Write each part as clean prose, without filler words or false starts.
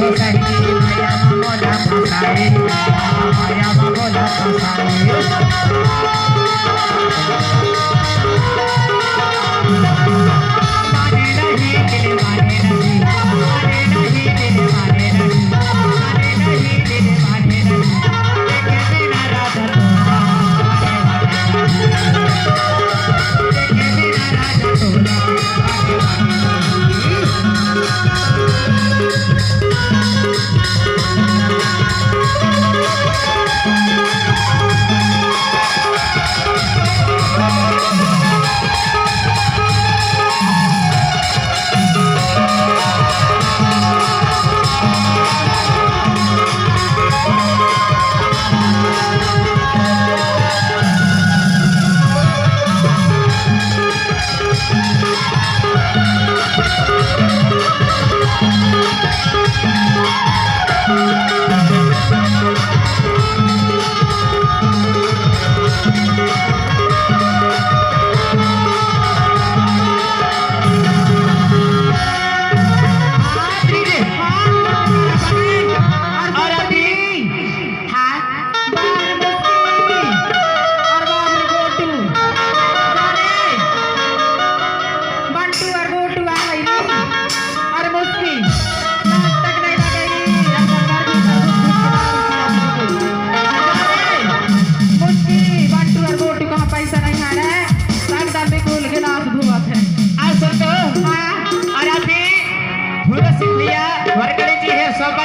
हो कहीं माया मोला फसाए माया मोला फसाए माने नहीं दिल माने नहीं माने नहीं दिल माने नहीं माने नहीं दिल माने नहीं देखे बिना राधा तोला देखे बिना राधा तोला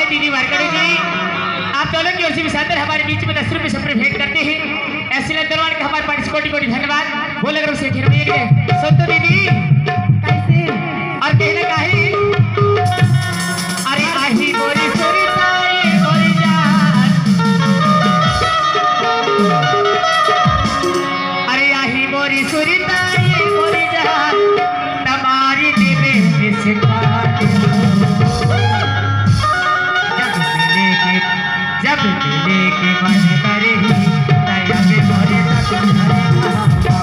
दीदी वारकड़ी जी आप दोनों की ओर से विशाल हमारे बीच में 10 रुपये सप्रे भेंट करते हैं ऐसे दरबार के हमारे पास कोटि कोटि धन्यवाद बोले अगर उसे रहिए सुन तो दीदी कैसे और कहने का ही अरे आही गोरी सुरताई गोरी जान अरे आही गोरी सुरताई गोरी जान तुम्हारी दिवे इस बात जब दिले के मन करे ही दया के मोरे तक